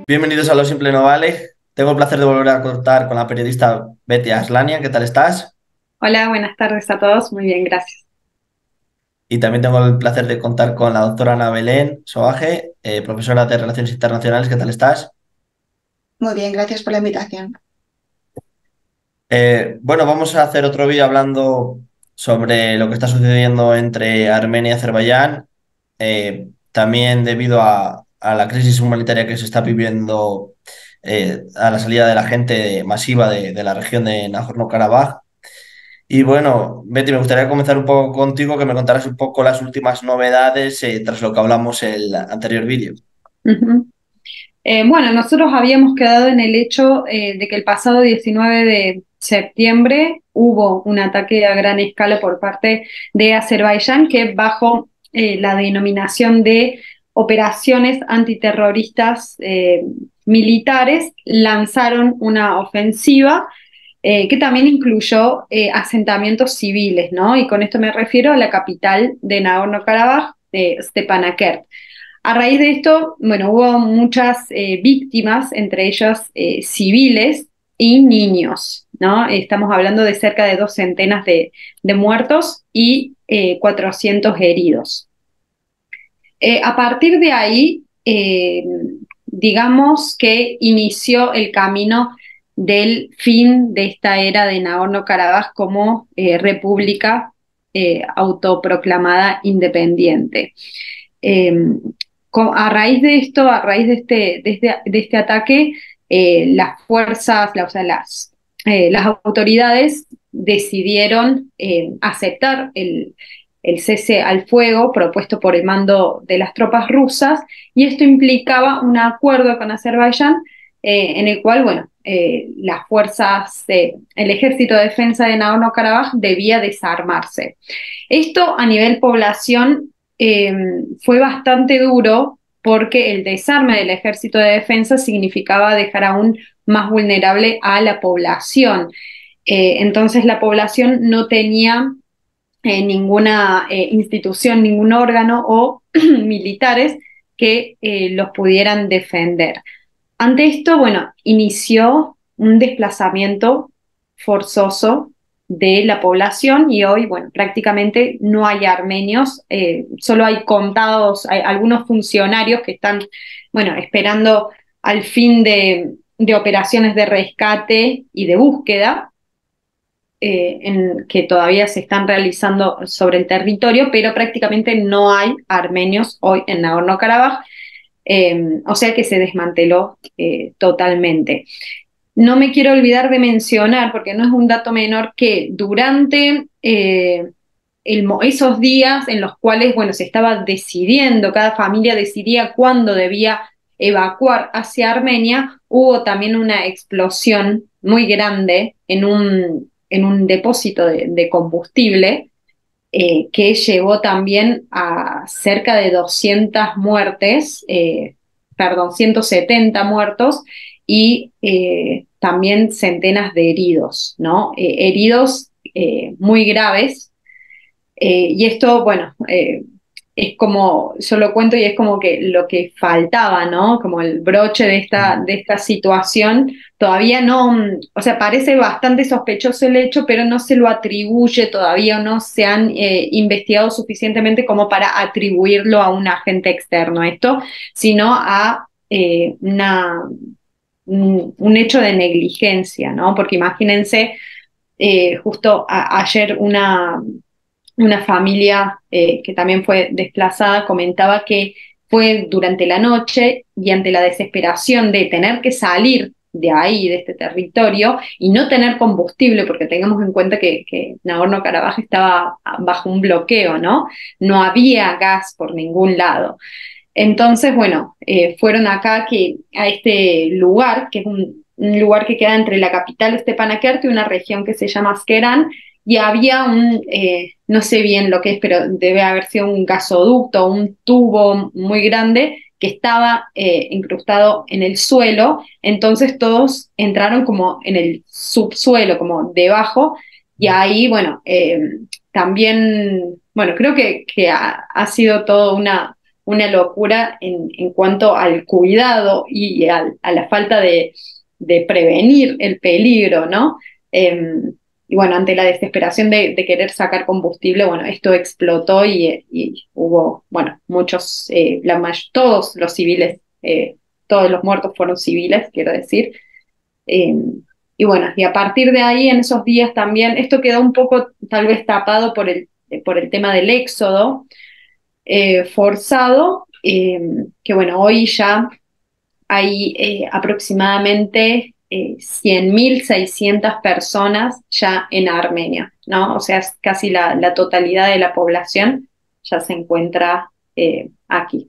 Bienvenidos a Lo Simple No Vale. Tengo el placer de volver a contar con la periodista Betty Aslania. ¿Qué tal estás? Hola, buenas tardes a todos. Muy bien, gracias. Y también tengo el placer de contar con la doctora Ana Belén Soaje, profesora de Relaciones Internacionales. ¿Qué tal estás? Muy bien, gracias por la invitación. Bueno, vamos a hacer otro vídeo hablando sobre lo que está sucediendo entre Armenia y Azerbaiyán, también debido a la crisis humanitaria que se está viviendo a la salida de la gente masiva de la región de Nagorno-Karabaj. Y bueno, Betty, me gustaría comenzar un poco contigo, que me contaras un poco las últimas novedades tras lo que hablamos el anterior vídeo. Ujú. Bueno, nosotros habíamos quedado en el hecho de que el pasado 19 de septiembre hubo un ataque a gran escala por parte de Azerbaiyán que bajo la denominación de operaciones antiterroristas militares lanzaron una ofensiva que también incluyó asentamientos civiles, ¿no? Y con esto me refiero a la capital de Nagorno-Karabaj, Stepanakert. A raíz de esto, bueno, hubo muchas víctimas, entre ellas civiles y niños, ¿no? Estamos hablando de cerca de dos centenas de muertos y 400 heridos. A partir de ahí, digamos que inició el camino del fin de esta era de Nagorno-Karabaj como república autoproclamada independiente. Eh, a raíz de esto, a raíz de este ataque, las fuerzas, o sea, las autoridades decidieron aceptar el cese al fuego propuesto por el mando de las tropas rusas, y esto implicaba un acuerdo con Azerbaiyán en el cual, bueno, las fuerzas, el Ejército de Defensa de Nagorno-Karabaj debía desarmarse. Esto a nivel población eh, fue bastante duro porque el desarme del Ejército de Defensa significaba dejar aún más vulnerable a la población. Entonces la población no tenía ninguna institución, ningún órgano o militares que los pudieran defender. Ante esto, bueno, inició un desplazamiento forzoso de la población y hoy, bueno, prácticamente no hay armenios, solo hay contados, hay algunos funcionarios que están, bueno, esperando al fin de operaciones de rescate y de búsqueda, que todavía se están realizando sobre el territorio, pero prácticamente no hay armenios hoy en Nagorno-Karabaj, o sea que se desmanteló totalmente. No me quiero olvidar de mencionar, porque no es un dato menor, que durante esos días en los cuales, bueno, se estaba decidiendo, cada familia decidía cuándo debía evacuar hacia Armenia, hubo también una explosión muy grande en un depósito de combustible que llevó también a cerca de 200 muertes, perdón, 170 muertos y también centenas de heridos, ¿no? Heridos muy graves. Y esto, bueno, es como, yo lo cuento y es como que lo que faltaba, ¿no? Como el broche de esta situación, todavía no, o sea, parece bastante sospechoso el hecho, pero no se lo atribuye todavía, o no se han investigado suficientemente como para atribuirlo a un agente externo esto, sino a un hecho de negligencia, ¿no? Porque imagínense, justo ayer una familia que también fue desplazada comentaba que fue durante la noche y ante la desesperación de tener que salir de ahí, de este territorio, y no tener combustible, porque tengamos en cuenta que Nagorno-Karabaj estaba bajo un bloqueo, ¿no? No había gas por ningún lado. Entonces, bueno, fueron acá a este lugar, que es un lugar que queda entre la capital Stepanakert y una región que se llama Askeran, y había no sé bien lo que es, pero debe haber sido un gasoducto, un tubo muy grande que estaba incrustado en el suelo, entonces todos entraron como en el subsuelo, como debajo, y ahí, bueno, también, bueno, creo que ha sido todo una locura en cuanto al cuidado y a la falta de prevenir el peligro, ¿no? Y bueno, ante la desesperación de querer sacar combustible, bueno, esto explotó y hubo, bueno, muchos, todos los civiles, todos los muertos fueron civiles, quiero decir. Eh, y bueno, y a partir de ahí, en esos días también, esto quedó un poco tal vez tapado por el tema del éxodo forzado, que bueno, hoy ya hay aproximadamente 100.600 personas ya en Armenia, ¿no? O sea, es casi la totalidad de la población ya se encuentra aquí.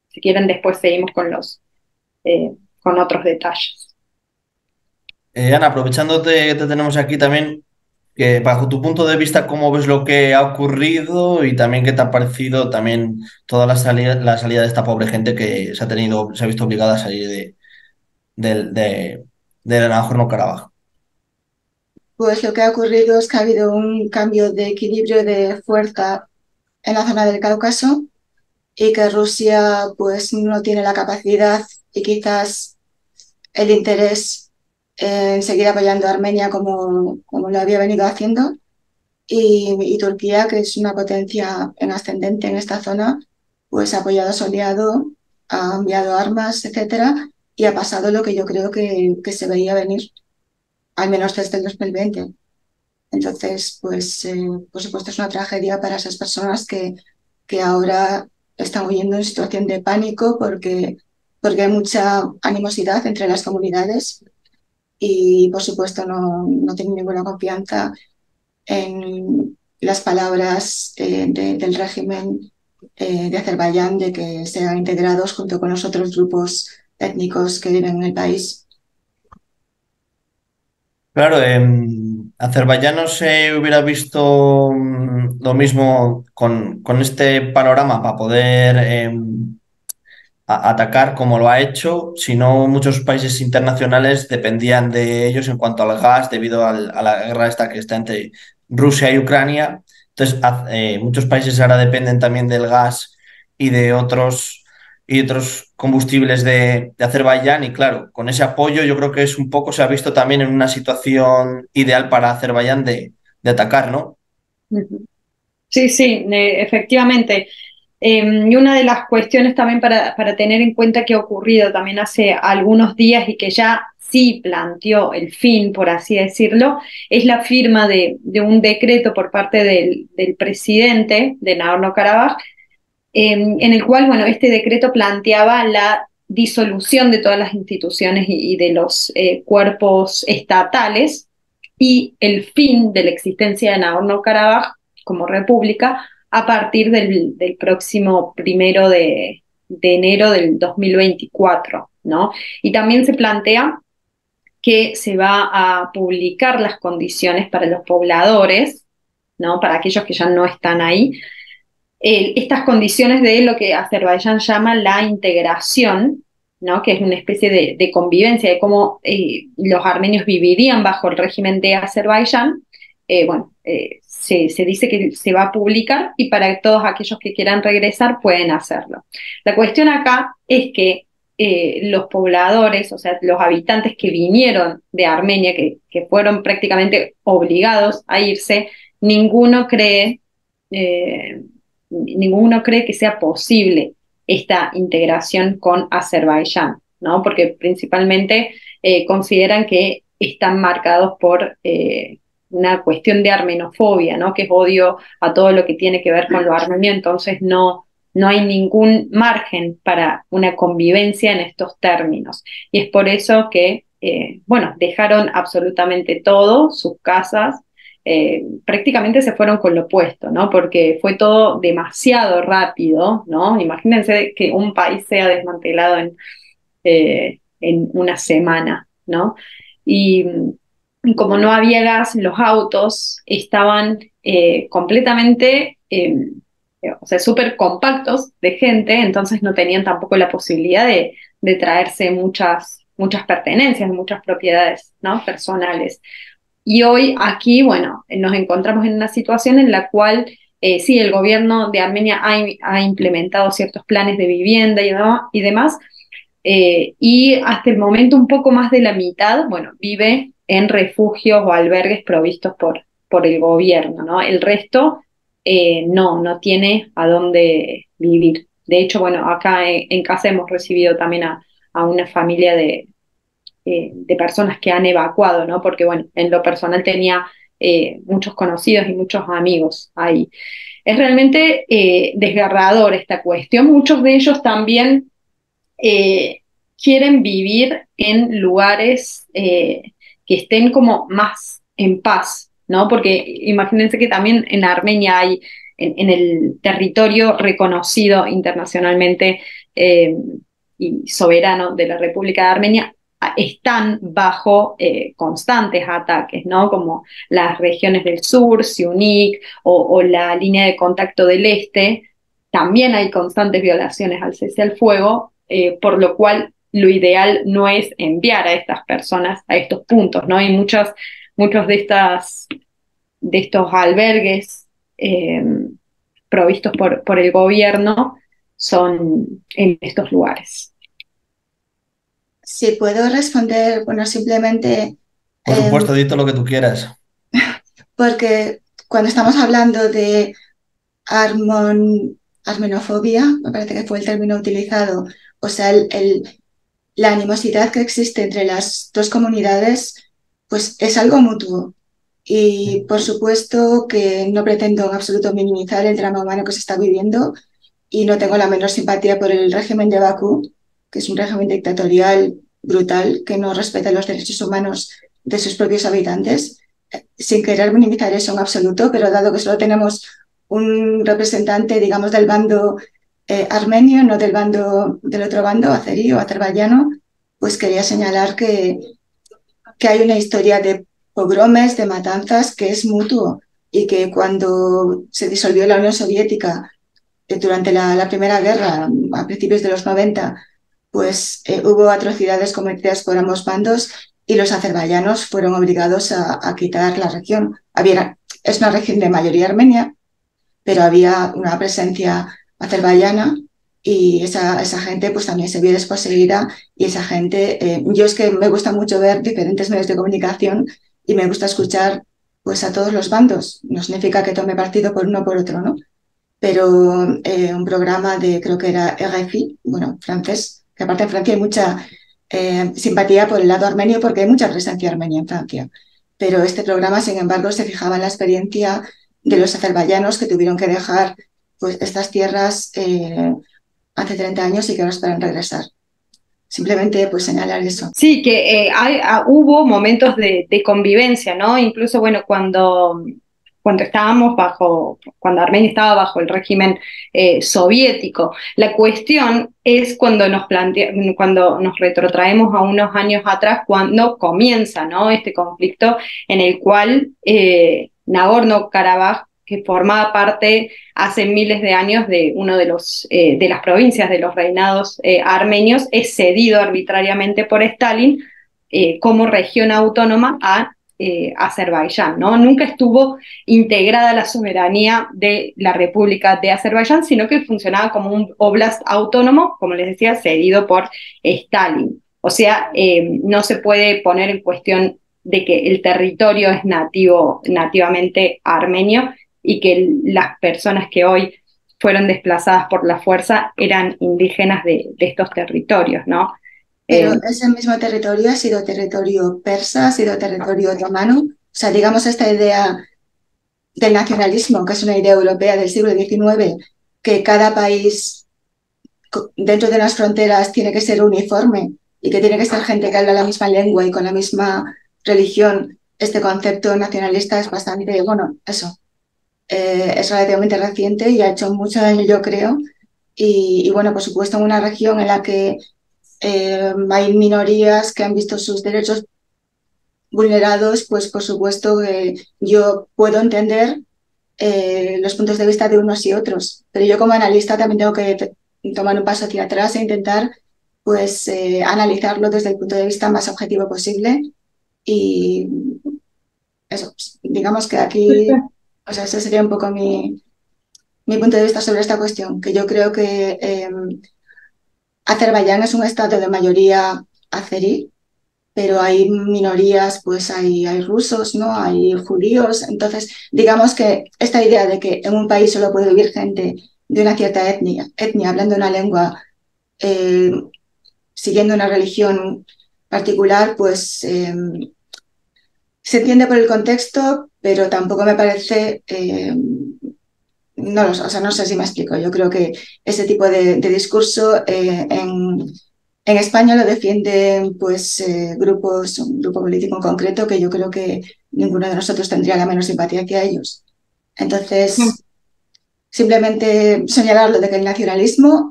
Si quieren, después seguimos con otros detalles. Ana, aprovechando que te tenemos aquí también, que bajo tu punto de vista, ¿cómo ves lo que ha ocurrido y también qué te ha parecido también toda la salida de esta pobre gente que se ha visto obligada a salir de Nagorno-Karabaj? Pues lo que ha ocurrido es que ha habido un cambio de equilibrio de fuerza en la zona del Cáucaso y que Rusia pues no tiene la capacidad y quizás el interés en seguir apoyando a Armenia como lo había venido haciendo. Y Turquía, que es una potencia en ascendente en esta zona, pues ha apoyado a su aliado, ha enviado armas, etcétera, y ha pasado lo que yo creo que se veía venir, al menos desde el 2020. Entonces, pues, por supuesto, es una tragedia para esas personas que ahora están huyendo en situación de pánico porque hay mucha animosidad entre las comunidades y, por supuesto, no tienen ninguna confianza en las palabras del régimen de Azerbaiyán de que sean integrados junto con los otros grupos étnicos que viven en el país. Claro, en Azerbaiyán no se hubiera visto lo mismo con este panorama para poder atacar como lo ha hecho, si no muchos países internacionales dependían de ellos en cuanto al gas debido a la guerra esta que está entre Rusia y Ucrania. Entonces, muchos países ahora dependen también del gas y y otros combustibles de Azerbaiyán y claro, con ese apoyo yo creo que es un poco, se ha visto también en una situación ideal para Azerbaiyán de atacar, ¿no? Ujú. Sí, sí, efectivamente. Y una de las cuestiones también para tener en cuenta que ha ocurrido también hace algunos días y que ya sí planteó el fin, por así decirlo, es la firma de un decreto por parte del presidente de Nagorno-Karabaj, en el cual, bueno, este decreto planteaba la disolución de todas las instituciones y de los cuerpos estatales y el fin de la existencia de Nagorno-Karabaj como república a partir del próximo 1 de enero del 2024, ¿no? Y también se plantea que se va a publicar las condiciones para los pobladores, ¿no? Para aquellos que ya no están ahí, estas condiciones de lo que Azerbaiyán llama la integración, ¿no? Que es una especie de convivencia, de cómo los armenios vivirían bajo el régimen de Azerbaiyán, bueno, se dice que se va a publicar y para todos aquellos que quieran regresar pueden hacerlo. La cuestión acá es que los pobladores, o sea, los habitantes que vinieron de Armenia, que fueron prácticamente obligados a irse, ninguno cree eh, ninguno cree que sea posible esta integración con Azerbaiyán, ¿no? Porque principalmente consideran que están marcados por una cuestión de armenofobia, ¿no? Que es odio a todo lo que tiene que ver con lo armenio, entonces no hay ningún margen para una convivencia en estos términos. Y es por eso que, bueno, dejaron absolutamente todo, sus casas, prácticamente se fueron con lo opuesto, ¿no? Porque fue todo demasiado rápido, ¿no? Imagínense que un país sea desmantelado en una semana, ¿no? Y, y como no había gas, los autos estaban completamente, o sea, súper compactos de gente, entonces no tenían tampoco la posibilidad de traerse muchas pertenencias, muchas propiedades, ¿no? Personales. Y hoy aquí, bueno, nos encontramos en una situación en la cual sí, el gobierno de Armenia ha implementado ciertos planes de vivienda y demás, y hasta el momento un poco más de la mitad, bueno, vive en refugios o albergues provistos por el gobierno, ¿no? El resto no tiene a dónde vivir. De hecho, bueno, acá en casa hemos recibido también a una familia de personas que han evacuado, ¿no? Porque, bueno, en lo personal tenía muchos conocidos y muchos amigos ahí. Es realmente desgarrador esta cuestión. Muchos de ellos también quieren vivir en lugares que estén como más en paz, ¿no? Porque imagínense que también en Armenia hay, en el territorio reconocido internacionalmente eh, y soberano de la República de Armenia, están bajo constantes ataques, ¿no? Como las regiones del sur, Siunik o la línea de contacto del este, también hay constantes violaciones al cese al fuego, por lo cual lo ideal no es enviar a estas personas a estos puntos, ¿no? Y muchos de estos albergues eh, provistos por el gobierno son en estos lugares. Si puedo responder, bueno, simplemente Por eh, supuesto, di todo lo que tú quieras. porque cuando estamos hablando de armenofobia, me parece que fue el término utilizado, o sea, la animosidad que existe entre las dos comunidades, pues es algo mutuo. Y por supuesto que no pretendo en absoluto minimizar el drama humano que se está viviendo y no tengo la menor simpatía por el régimen de Bakú, que es un régimen dictatorial brutal que no respeta los derechos humanos de sus propios habitantes, sin querer minimizar eso en absoluto, pero dado que solo tenemos un representante, digamos, del bando armenio, no del bando del otro bando, azerí o azerbaiyano, pues quería señalar que hay una historia de pogromes, de matanzas, que es mutuo y que cuando se disolvió la Unión Soviética durante la Primera Guerra, a principios de los 90, pues hubo atrocidades cometidas por ambos bandos y los azerbaiyanos fueron obligados a quitar la región. Es una región de mayoría armenia, pero había una presencia azerbaiyana y esa gente pues también se vio desposeída y esa gente, yo es que me gusta mucho ver diferentes medios de comunicación y me gusta escuchar pues a todos los bandos, no significa que tome partido por uno o por otro, ¿no? Pero un programa de, creo que era RFI, bueno, francés, que aparte en Francia hay mucha simpatía por el lado armenio porque hay mucha presencia armenia en Francia. Pero este programa, sin embargo, se fijaba en la experiencia de los azerbaiyanos que tuvieron que dejar pues, estas tierras hace 30 años y que ahora esperan regresar. Simplemente pues señalar eso. Sí, que hubo momentos de convivencia, ¿no? Incluso, bueno, cuando estábamos cuando Armenia estaba bajo el régimen soviético. La cuestión es cuando nos retrotraemos a unos años atrás, cuando comienza, ¿no? Este conflicto en el cual Nagorno-Karabaj, que formaba parte hace miles de años de uno de las provincias de los reinados armenios, es cedido arbitrariamente por Stalin como región autónoma a Azerbaiyán, ¿no? Nunca estuvo integrada la soberanía de la República de Azerbaiyán, sino que funcionaba como un oblast autónomo, como les decía, cedido por Stalin. O sea, no se puede poner en cuestión de que el territorio es nativamente armenio y que las personas que hoy fueron desplazadas por la fuerza eran indígenas de estos territorios, ¿no? Pero ese mismo territorio ha sido territorio persa, ha sido territorio otomano. O sea, digamos, esta idea del nacionalismo, que es una idea europea del siglo XIX, que cada país dentro de las fronteras tiene que ser uniforme y que tiene que ser gente que habla la misma lengua y con la misma religión. Este concepto nacionalista es bastante, bueno, eso, es relativamente reciente y ha hecho mucho daño, yo creo. Y bueno, por supuesto, en una región en la que hay minorías que han visto sus derechos vulnerados, pues por supuesto yo puedo entender los puntos de vista de unos y otros, pero yo como analista también tengo que tomar un paso hacia atrás e intentar pues analizarlo desde el punto de vista más objetivo posible y eso, pues, digamos que aquí, o sea, ese sería un poco mi punto de vista sobre esta cuestión, que yo creo que Azerbaiyán es un estado de mayoría azerí, pero hay minorías, pues hay rusos, ¿no? Hay judíos. Entonces, digamos que esta idea de que en un país solo puede vivir gente de una cierta etnia hablando una lengua, eh, siguiendo una religión particular, pues se entiende por el contexto, pero tampoco me parece, no, o sea, no sé si me explico. Yo creo que ese tipo de discurso en España lo defienden pues grupos, un grupo político en concreto que yo creo que ninguno de nosotros tendría la menos simpatía que a ellos. Entonces, simplemente señalarlo de que el nacionalismo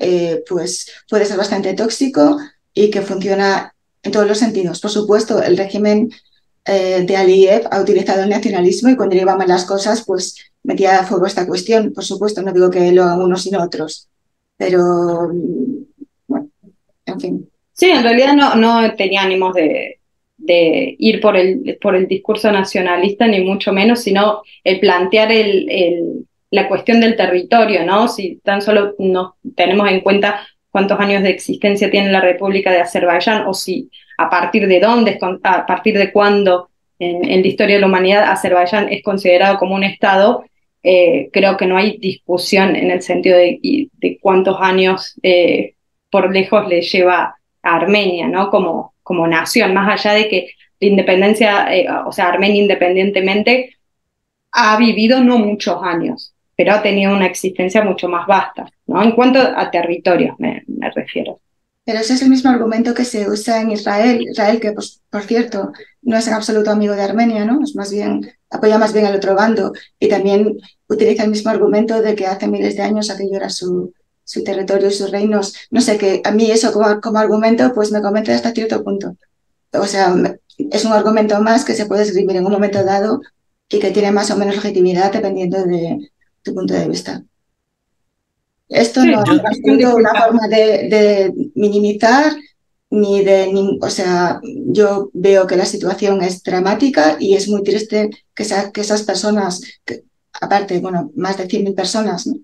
pues puede ser bastante tóxico y que funciona en todos los sentidos. Por supuesto, el régimen de Aliyev ha utilizado el nacionalismo y cuando le iban mal las cosas, pues metía a fuego esta cuestión. Por supuesto, no digo que lo hagan unos sino otros, pero bueno, en fin. Sí, en realidad no tenía ánimos de ir por el discurso nacionalista, ni mucho menos, sino el plantear la cuestión del territorio, ¿no? Si tan solo nos tenemos en cuenta cuántos años de existencia tiene la República de Azerbaiyán, o si a partir de dónde, a partir de cuándo en la historia de la humanidad Azerbaiyán es considerado como un Estado, creo que no hay discusión en el sentido de cuántos años por lejos le lleva a Armenia, ¿no? Como nación, más allá de que la independencia, o sea, Armenia independientemente ha vivido no muchos años, pero ha tenido una existencia mucho más vasta, ¿no? En cuanto a territorios me refiero. Pero ese es el mismo argumento que se usa en Israel. Israel, que pues, por cierto, no es en absoluto amigo de Armenia, ¿no? Es más bien, apoya más bien al otro bando y también utiliza el mismo argumento de que hace miles de años aquello era su territorio y sus reinos. No sé, que a mí eso como argumento pues me convence hasta cierto punto. O sea, es un argumento más que se puede escribir en un momento dado y que tiene más o menos legitimidad dependiendo de tu punto de vista. Esto Sí, no es Yo, en absoluto una forma de minimizar o sea, yo veo que la situación es dramática y es muy triste que esas personas, aparte, bueno, más de 100.000 personas, ¿no?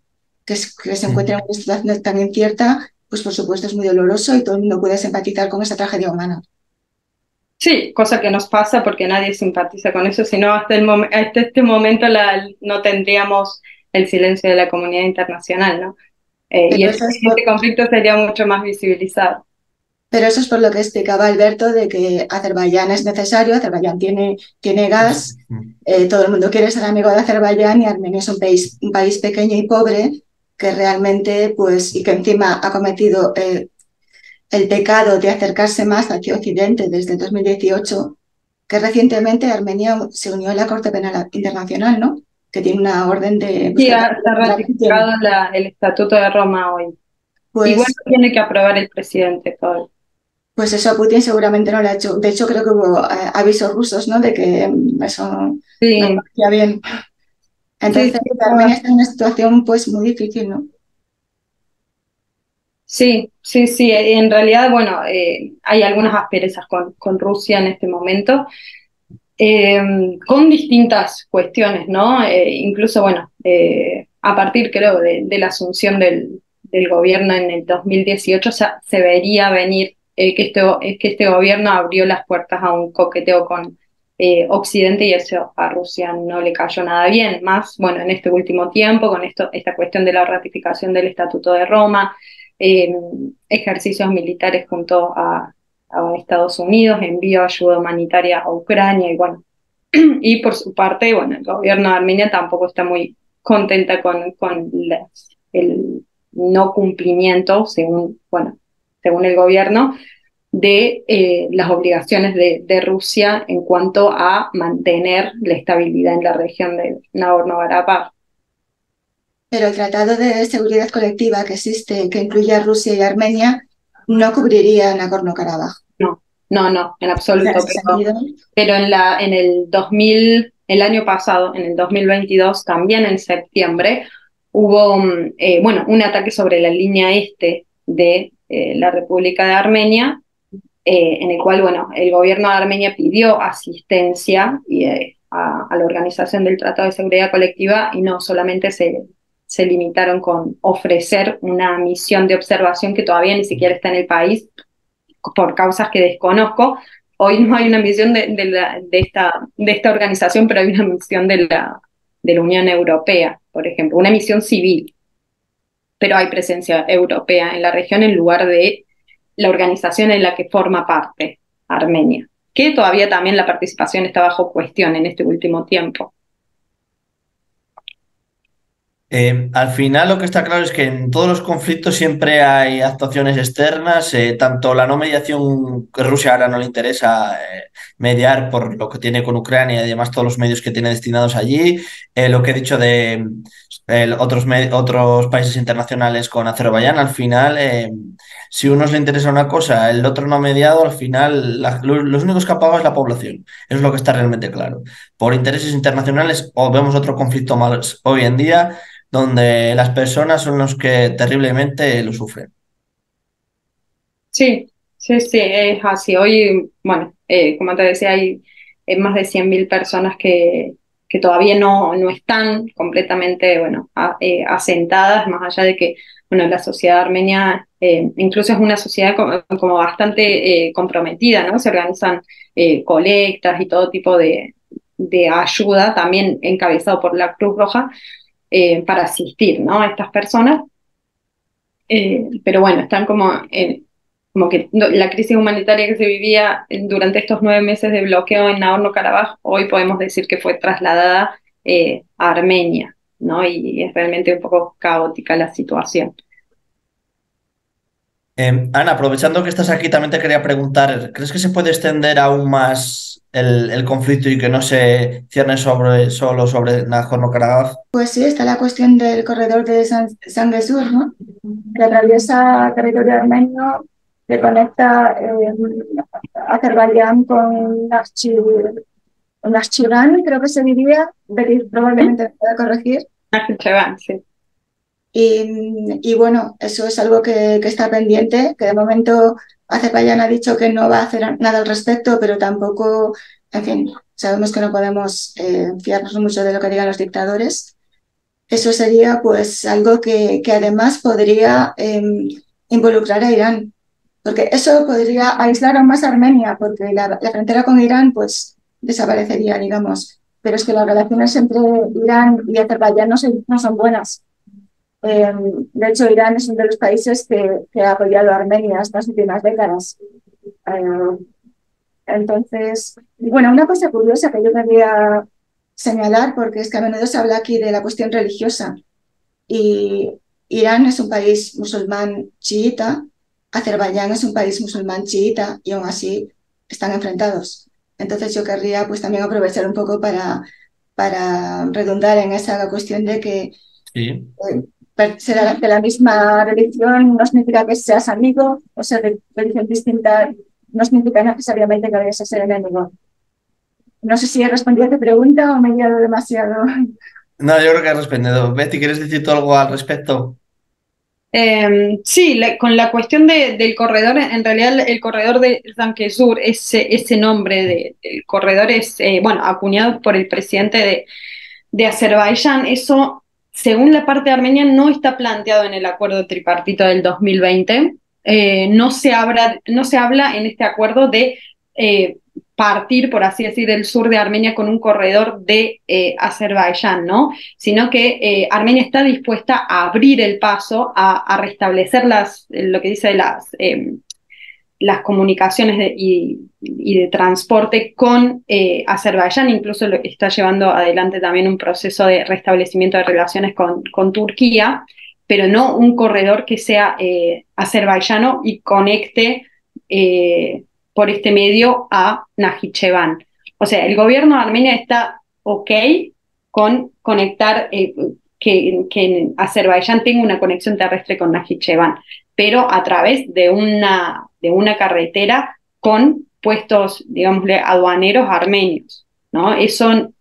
Que se encuentren en una situación tan incierta, pues por supuesto es muy doloroso y todo el mundo puede simpatizar con esa tragedia humana. sí, cosa que nos pasa porque nadie simpatiza con eso, sino hasta este momento no tendríamos el silencio de la comunidad internacional, ¿no? Y Pero eso es este conflicto sería mucho más visibilizado. Pero eso es por lo que explicaba Alberto, de que Azerbaiyán es necesario, Azerbaiyán tiene gas, todo el mundo quiere ser amigo de Azerbaiyán y Armenia es un país pequeño y pobre que realmente, pues, y que encima ha cometido el pecado de acercarse más hacia Occidente desde 2018, que recientemente Armenia se unió a la Corte Penal Internacional, ¿no? Que tiene una orden de Sí, buscar está ratificado el Estatuto de Roma hoy. Igual pues tiene que aprobar el presidente todo. Pues eso a Putin seguramente no le ha hecho. De hecho, creo que hubo avisos rusos, ¿no? De que eso no Sí, parecía bien. sí, Entonces, sí, Armenia está en una situación pues muy difícil, ¿no? sí, sí, sí. En realidad, bueno, hay algunas asperezas con Rusia en este momento, con distintas cuestiones, ¿no? Incluso, bueno, a partir, creo, de la asunción del gobierno en el 2018, se vería venir que este gobierno abrió las puertas a un coqueteo con Occidente y eso a Rusia no le cayó nada bien. Más, bueno, en este último tiempo, con esta cuestión de la ratificación del Estatuto de Roma, eh, ejercicios militares junto a Estados Unidos, envío de ayuda humanitaria a Ucrania y bueno, y por su parte, bueno, el gobierno de Armenia tampoco está muy contenta con el no cumplimiento, bueno, según el gobierno, de las obligaciones de Rusia en cuanto a mantener la estabilidad en la región de Nagorno-Karabaj. Pero el Tratado de Seguridad Colectiva que existe, que incluye a Rusia y Armenia, no cubriría Nagorno-Karabaj. No, no, en O sea, en absoluto, ese sentido, pero en el 2000, el año pasado, en el 2022, también en septiembre, hubo bueno, un ataque sobre la línea este de la República de Armenia, en el cual, bueno, el gobierno de Armenia pidió asistencia a la organización del Tratado de Seguridad Colectiva y no solamente se limitaron con ofrecer una misión de observación que todavía ni siquiera está en el país por causas que desconozco. Hoy no hay una misión de esta organización, pero hay una misión de la Unión Europea, por ejemplo, una misión civil, pero hay presencia europea en la región en lugar de la organización en la que forma parte Armenia, que todavía también la participación está bajo cuestión en este último tiempo. Al final lo que está claro es que en todos los conflictos siempre hay actuaciones externas, tanto la no mediación que Rusia ahora no le interesa mediar por lo que tiene con Ucrania y además todos los medios que tiene destinados allí, lo que he dicho de otros países internacionales con Azerbaiyán, al final si a unos le interesa una cosa, el otro no ha mediado, al final los únicos que ha pagado es la población, eso es lo que está realmente claro. Por intereses internacionales o vemos otro conflicto más hoy en día donde las personas son los que terriblemente lo sufren. Sí, sí, sí, es así. Hoy, bueno, como te decía, hay más de 100.000 personas que todavía no están completamente, bueno, asentadas, más allá de que, bueno, la sociedad armenia incluso es una sociedad como bastante comprometida, ¿no? Se organizan colectas y todo tipo de ayuda, también encabezado por la Cruz Roja, para asistir, ¿no? A estas personas. Pero bueno, están como que la crisis humanitaria que se vivía durante estos 9 meses de bloqueo en Nagorno-Karabaj, hoy podemos decir que fue trasladada a Armenia, ¿no? Y es realmente un poco caótica la situación. Ana, aprovechando que estás aquí, también te quería preguntar, ¿crees que se puede extender aún más el conflicto y que no se cierne solo sobre Nagorno-Karabaj? Pues sí, está la cuestión del corredor de Sanguesur, ¿no? Que atraviesa territorio armenio, que conecta Azerbaiyán con Nakhchivan, creo que se diría, Betis probablemente me pueda corregir. Nakhchivan, sí. Y bueno, eso es algo que está pendiente, que de momento Azerbaiyán ha dicho que no va a hacer nada al respecto, pero tampoco, en fin, sabemos que no podemos fiarnos mucho de lo que digan los dictadores. Eso sería pues algo que además podría involucrar a Irán, porque eso podría aislar aún más a Armenia, porque la frontera con Irán pues desaparecería, digamos. Pero es que las relaciones entre Irán y Azerbaiyán no son buenas. De hecho, Irán es uno de los países que ha apoyado a Armenia estas últimas décadas. Eh, entonces, y bueno, una cosa curiosa que yo quería señalar, porque es que a menudo se habla aquí de la cuestión religiosa, y Irán es un país musulmán chiita, Azerbaiyán es un país musulmán chiita, y aún así están enfrentados. Entonces yo querría pues también aprovechar un poco para redundar en esa cuestión de que Sí. ser de la misma religión no significa que seas amigo, o ser de religión distinta no significa necesariamente que vayas a ser enemigo. No sé si he respondido a tu pregunta o me he guiado demasiado. No, yo creo que has respondido. Betty, ¿quieres decir tú algo al respecto? Sí, con la cuestión del corredor, en realidad el corredor de Sur, ese nombre del corredor es, bueno, acuñado por el presidente de Azerbaiyán. Eso, según la parte armenia, no está planteado en el acuerdo tripartito del 2020. No se habla en este acuerdo de partir, por así decir, del sur de Armenia con un corredor de Azerbaiyán, ¿no? Sino que Armenia está dispuesta a abrir el paso, a restablecer lo que dice las comunicaciones y de transporte con Azerbaiyán, incluso está llevando adelante también un proceso de restablecimiento de relaciones con Turquía, pero no un corredor que sea azerbaiyano y conecte por este medio a Najicheván. O sea, el gobierno de Armenia está ok con conectar, que Azerbaiyán tenga una conexión terrestre con Najicheván, pero a través de una carretera con puestos, digámosle, aduaneros armenios, ¿no? Eso,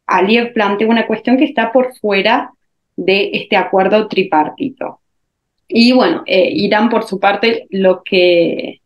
Aliyev plantea una cuestión que está por fuera de este acuerdo tripartito. Y bueno, Irán por su parte lo que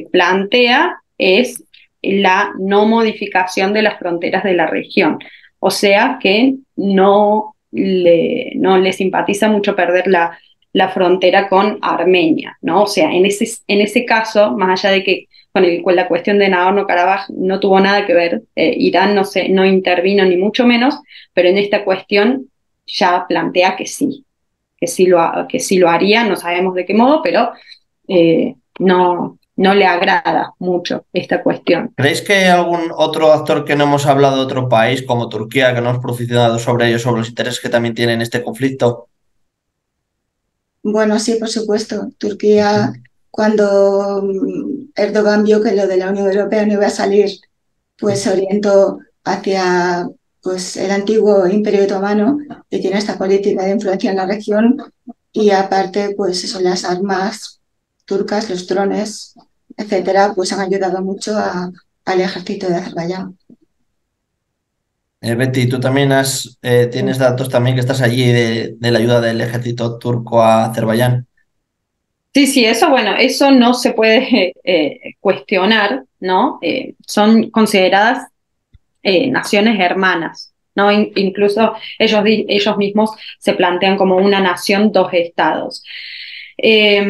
plantea es la no modificación de las fronteras de la región, o sea que no no le simpatiza mucho perder la frontera con Armenia, ¿no? O sea, en ese caso, más allá de que con la cuestión de Nagorno-Karabaj no tuvo nada que ver, Irán no intervino ni mucho menos, pero en esta cuestión ya plantea que sí lo haría, no sabemos de qué modo, pero no le agrada mucho esta cuestión. ¿Creéis que hay algún otro actor que no hemos hablado de otro país, como Turquía, que no hemos profundizado sobre ello, sobre los intereses que también tiene en este conflicto? Bueno, sí, por supuesto. Turquía, cuando Erdogan vio que lo de la Unión Europea no iba a salir, pues se orientó hacia pues, el antiguo Imperio Otomano, que tiene esta política de influencia en la región, y aparte, pues eso, las armas turcas, los drones, etcétera, pues han ayudado mucho al ejército de Azerbaiyán. Betty, tú también tienes datos también que estás allí de la ayuda del ejército turco a Azerbaiyán. Sí, sí, eso, bueno, eso no se puede cuestionar, ¿no? Son consideradas naciones hermanas, ¿no? Incluso ellos mismos se plantean como una nación, dos estados. Eh,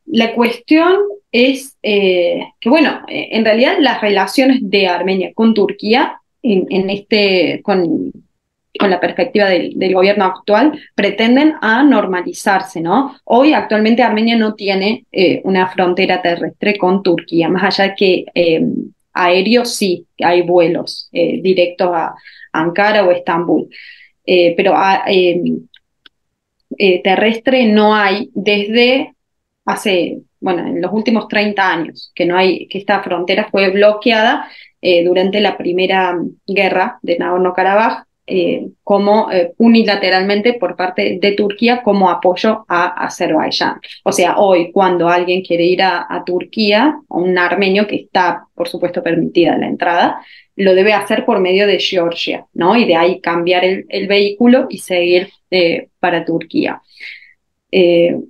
la cuestión es que, bueno, en realidad las relaciones de Armenia con Turquía, con la perspectiva del gobierno actual, pretenden a normalizarse, ¿no? Hoy actualmente Armenia no tiene una frontera terrestre con Turquía, más allá de que aéreos sí, hay vuelos directos a Ankara o Estambul, pero terrestre no hay desde hace, bueno, en los últimos 30 años, que no hay, que esta frontera fue bloqueada durante la primera guerra de Nagorno-Karabaj, como unilateralmente por parte de Turquía como apoyo a Azerbaiyán. O sea, hoy cuando alguien quiere ir a Turquía, un armenio que está, por supuesto, permitida la entrada, lo debe hacer por medio de Georgia, ¿no? Y de ahí cambiar el vehículo y seguir para Turquía.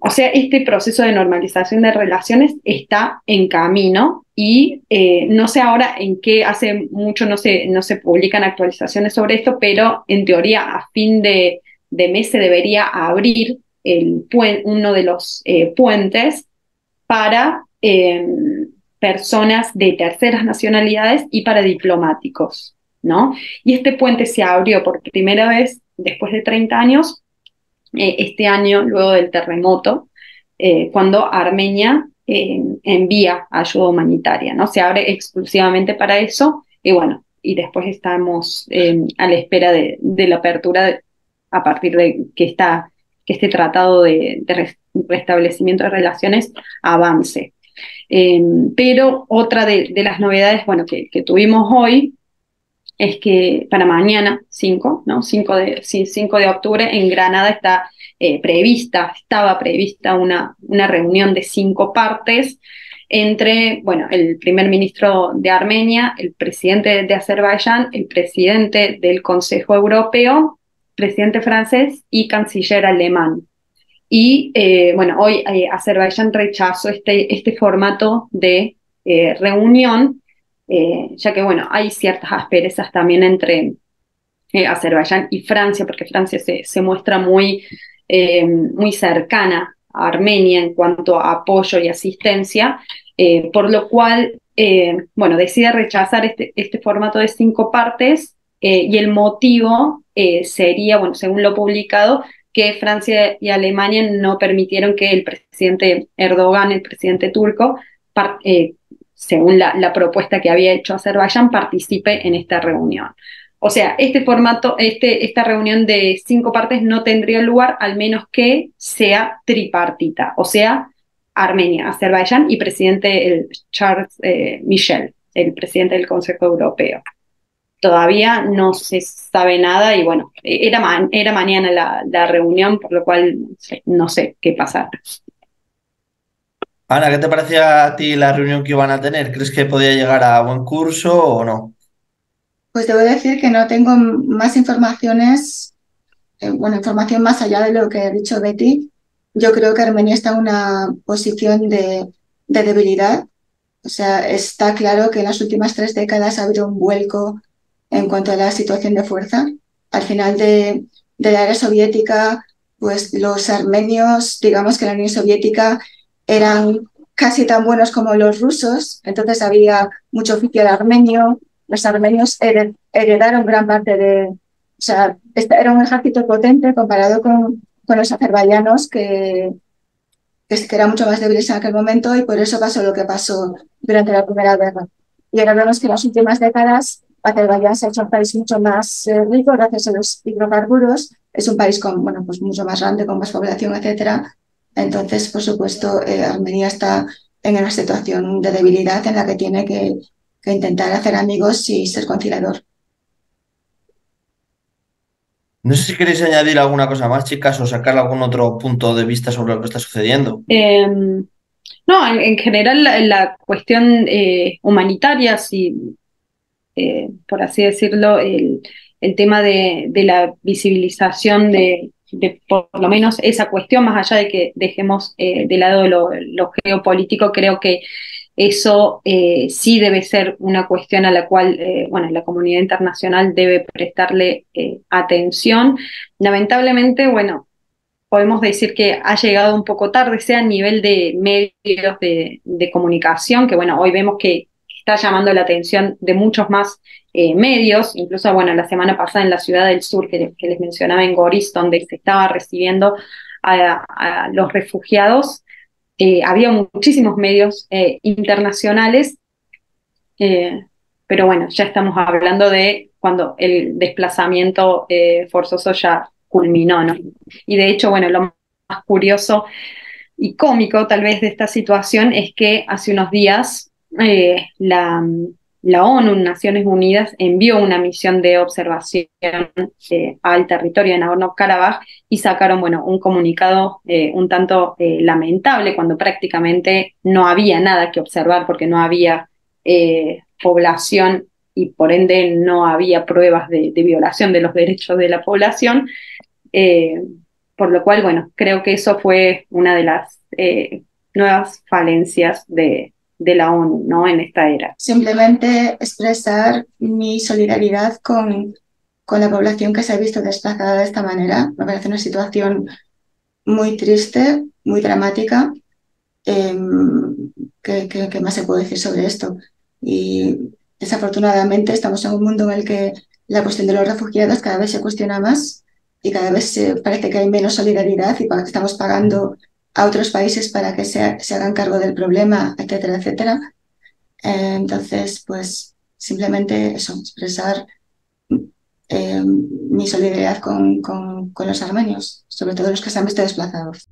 O sea, este proceso de normalización de relaciones está en camino y no sé ahora en qué, hace mucho no se publican actualizaciones sobre esto, pero en teoría a fin de mes se debería abrir uno de los puentes para personas de terceras nacionalidades y para diplomáticos, ¿no? Y este puente se abrió por primera vez después de 30 años este año, luego del terremoto, cuando Armenia envía ayuda humanitaria, ¿no? Se abre exclusivamente para eso y bueno, y después estamos a la espera de la apertura a partir de que este tratado de restablecimiento de relaciones avance. Pero otra de las novedades, bueno, que tuvimos hoy es que para mañana, 5, ¿no? 5 de octubre, en Granada estaba prevista una reunión de 5 partes entre, bueno, el primer ministro de Armenia, el presidente de Azerbaiyán, el presidente del Consejo Europeo, presidente francés y canciller alemán. Y bueno, hoy Azerbaiyán rechazó este formato de reunión, ya que bueno, hay ciertas asperezas también entre Azerbaiyán y Francia, porque Francia se muestra muy cercana a Armenia en cuanto a apoyo y asistencia, por lo cual, bueno, decide rechazar este formato de 5 partes y el motivo sería, bueno, según lo publicado, que Francia y Alemania no permitieron que el presidente Erdogan, el presidente turco, según la propuesta que había hecho Azerbaiyán, participe en esta reunión. O sea, este formato, esta reunión de 5 partes no tendría lugar al menos que sea tripartita, o sea, Armenia, Azerbaiyán y presidente Charles Michel, el presidente del Consejo Europeo. Todavía no se sabe nada y bueno, era mañana la reunión, por lo cual no sé qué pasará. Ana, ¿qué te parecía a ti la reunión que iban a tener? ¿Crees que podía llegar a buen curso o no? Pues debo decir que no tengo más informaciones, bueno, información más allá de lo que ha dicho Betty. Yo creo que Armenia está en una posición de debilidad. O sea, está claro que en las últimas 3 décadas ha habido un vuelco en cuanto a la situación de fuerza. Al final del área soviética, pues los armenios, digamos que en la Unión Soviética eran casi tan buenos como los rusos, entonces había mucho oficial armenio, los armenios heredaron gran parte de, o sea, este era un ejército potente comparado con los azerbaiyanos que eran mucho más débiles en aquel momento y por eso pasó lo que pasó durante la Primera Guerra. Y ahora vemos que en las últimas décadas Azerbaiyán se ha hecho un país mucho más rico gracias a los hidrocarburos. Es un país con, bueno, pues mucho más grande, con más población, etcétera. Entonces, por supuesto, Armenia está en una situación de debilidad en la que tiene que intentar hacer amigos y ser conciliador. No sé si queréis añadir alguna cosa más, chicas, o sacar algún otro punto de vista sobre lo que está sucediendo. No, en general la cuestión humanitaria, sí, por así decirlo, el tema de la visibilización de por lo menos esa cuestión, más allá de que dejemos de lado lo geopolítico, creo que eso sí debe ser una cuestión a la cual, bueno, la comunidad internacional debe prestarle atención. Lamentablemente, bueno, podemos decir que ha llegado un poco tarde, sea a nivel de medios de comunicación, que bueno, hoy vemos que está llamando la atención de muchos más medios, incluso bueno, la semana pasada en la ciudad del sur que les mencionaba en Goris, donde se estaba recibiendo a los refugiados, había muchísimos medios internacionales, eh, pero bueno, ya estamos hablando de cuando el desplazamiento forzoso ya culminó, ¿no? Y de hecho, bueno, lo más curioso y cómico tal vez de esta situación es que hace unos días la ONU, Naciones Unidas, envió una misión de observación al territorio de Nagorno-Karabaj y sacaron, bueno, un comunicado un tanto lamentable cuando prácticamente no había nada que observar porque no había población y por ende no había pruebas de violación de los derechos de la población. Eh, por lo cual, bueno, creo que eso fue una de las nuevas falencias de la ONU, ¿no? En esta era. Simplemente expresar mi solidaridad con la población que se ha visto desplazada de esta manera. Me parece una situación muy triste, muy dramática. Eh, ¿qué más se puede decir sobre esto? Y desafortunadamente estamos en un mundo en el que la cuestión de los refugiados cada vez se cuestiona más y cada vez parece que hay menos solidaridad y estamos pagando a otros países para que se hagan cargo del problema, etcétera, etcétera. Entonces, pues simplemente eso, expresar mi solidaridad con los armenios, sobre todo los que se han visto desplazados.